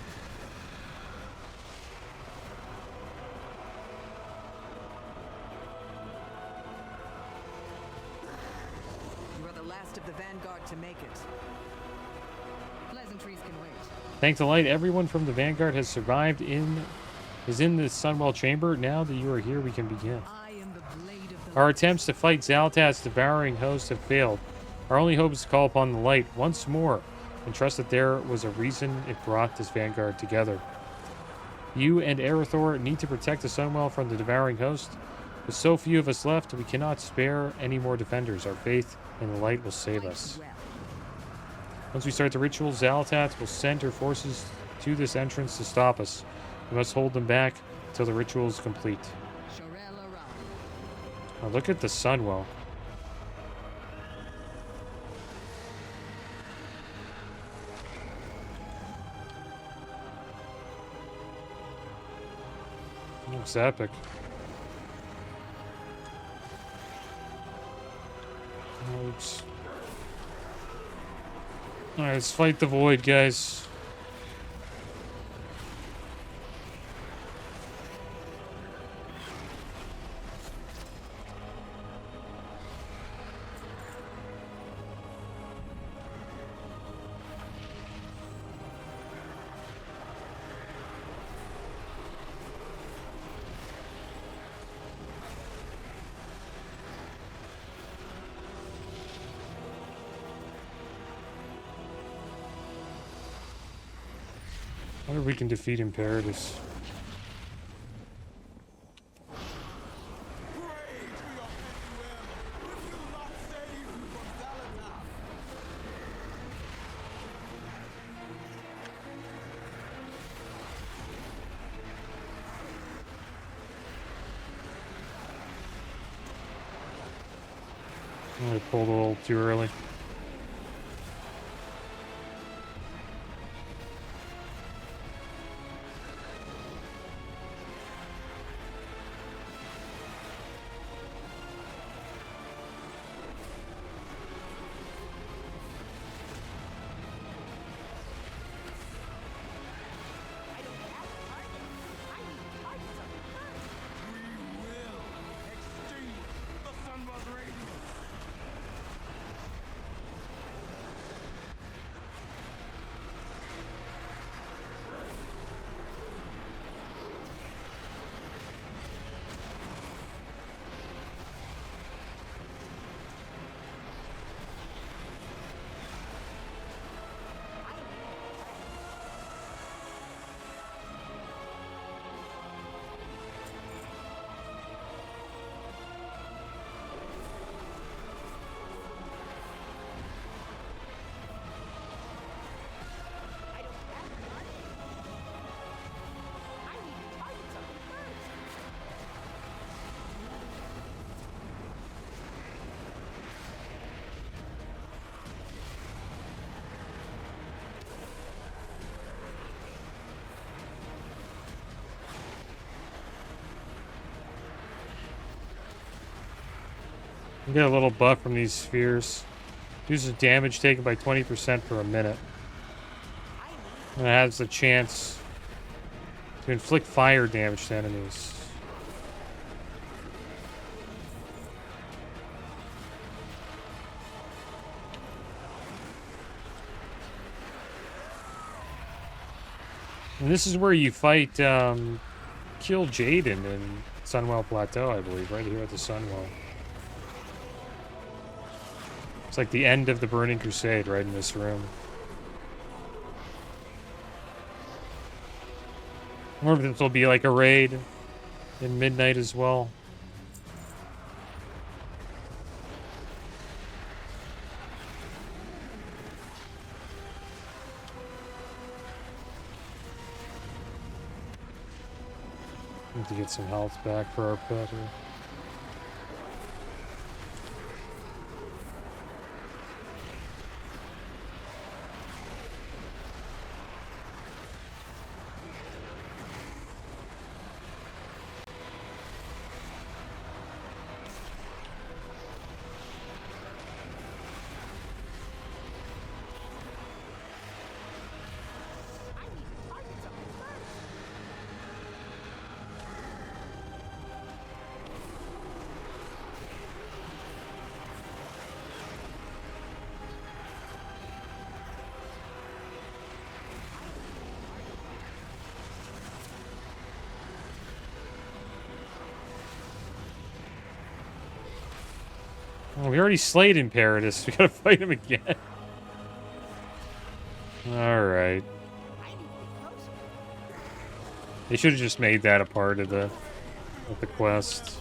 You are the last of the Vanguard to make it. Pleasantries can wait. Thank the light, everyone from the Vanguard has survived is in the Sunwell chamber. Now that you are here, we can begin. I am the blade of the Our attempts to fight Xal'at's devouring host have failed. Our only hope is to call upon the light once more and trust that there was a reason it brought this Vanguard together. You and Arathor need to protect the Sunwell from the devouring host. With so few of us left, we cannot spare any more defenders. Our faith in the light will save us. well. Once we start the ritual, Xal'at will send her forces to this entrance to stop us. We must hold them back until the ritual is complete. Shorel around. Oh, look at the Sunwell. Looks epic. Oops. Alright, let's fight the void, guys. I wonder if we can defeat Imperatus. I pulled a little too early. You get a little buff from these spheres. Reduces damage taken by 20% for a minute. And it has a chance to inflict fire damage to enemies. And this is where you fight Kill Jaden in Sunwell Plateau, I believe, right here at the Sunwell. It's like the end of the Burning Crusade right in this room. I wonder if this will be like a raid in Midnight as well. Need to get some health back for our pet here. Oh, we already slayed Imperatus. We gotta fight him again. Alright. They should have just made that a part of the quest.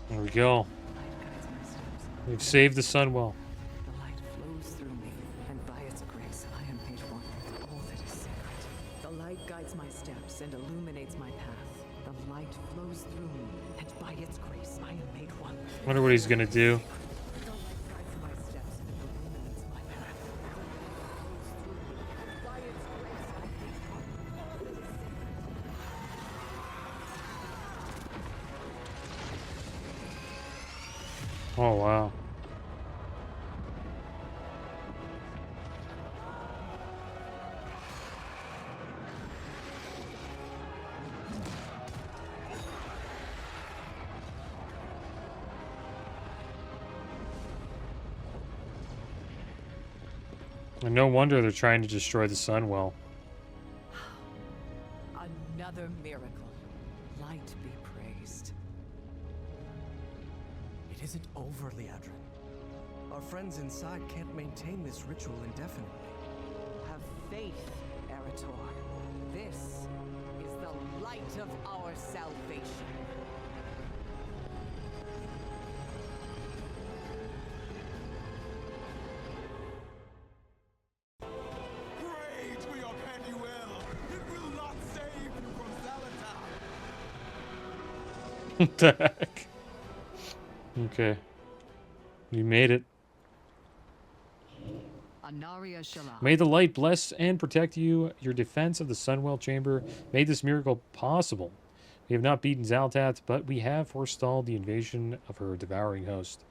There we go. We've saved the Sunwell. The light flows through me, and by its grace I am made one with all that is sacred. The light guides my steps and illuminates my path. The light flows through me, and by its grace I am made one. Wonder what he's gonna do. The light guides my steps and illuminates my path. The light flows through me, and by its grace I am made one with all that is sacred. Oh, wow. And no wonder they're trying to destroy the Sunwell. Another miracle. Light be praised. It isn't over, Liadrin. Our friends inside can't maintain this ritual indefinitely. Have faith, Eretor. This is the light of our salvation. Rage we your pen you will! It will not save you from Zalatar! What the heck? Okay. We made it. Anaria Shala. May the light bless and protect you. Your defense of the Sunwell Chamber made this miracle possible. We have not beaten Zaltat, but we have forestalled the invasion of her devouring host.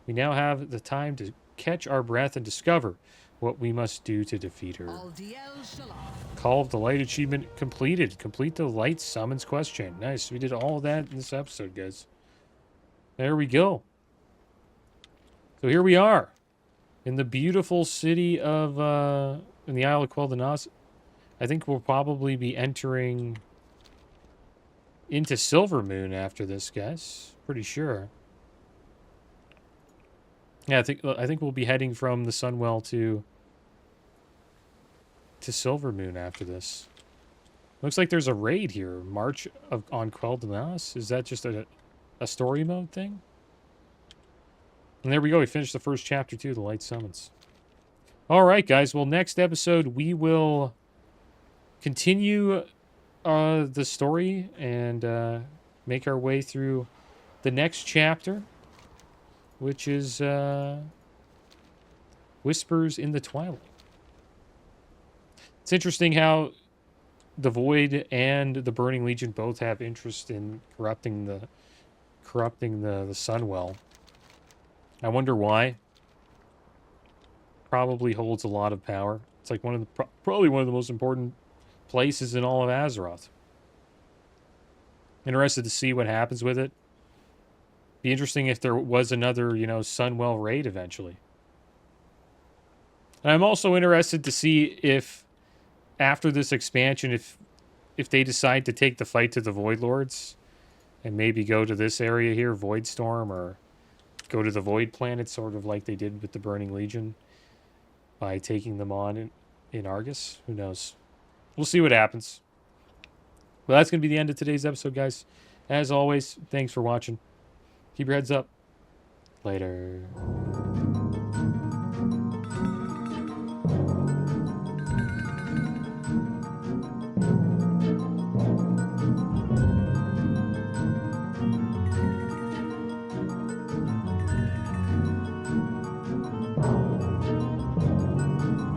We now have the time to catch our breath and discover what we must do to defeat her. Aldiel Shala. Call of the Light achievement completed. Complete the Light summons quest chain. Nice. We did all of that in this episode, guys. There we go. So here we are. In the beautiful city of, in the Isle of Quel'Danas. I think we'll probably be entering into Silvermoon after this, guys. Pretty sure. Yeah, I think we'll be heading from the Sunwell to Silvermoon after this. Looks like there's a raid here. March on Quell de Nas. Is that just a story mode thing? And there we go. We finished the first chapter too, the Light Summons. All right, guys. Well, next episode we will continue the story and make our way through the next chapter, which is Whispers in the Twilight. It's interesting how the Void and the Burning Legion both have interest in corrupting the Sunwell. I wonder why. Probably holds a lot of power. It's like probably one of the most important places in all of Azeroth. Interested to see what happens with it. Be interesting if there was another, Sunwell raid eventually. And I'm also interested to see if after this expansion, if they decide to take the fight to the Void Lords and maybe go to this area here, Voidstorm, or go to the Void Planet, sort of like they did with the Burning Legion by taking them on in Argus. Who knows? We'll see what happens. Well, that's going to be the end of today's episode, guys. As always, thanks for watching. Keep your heads up. Later.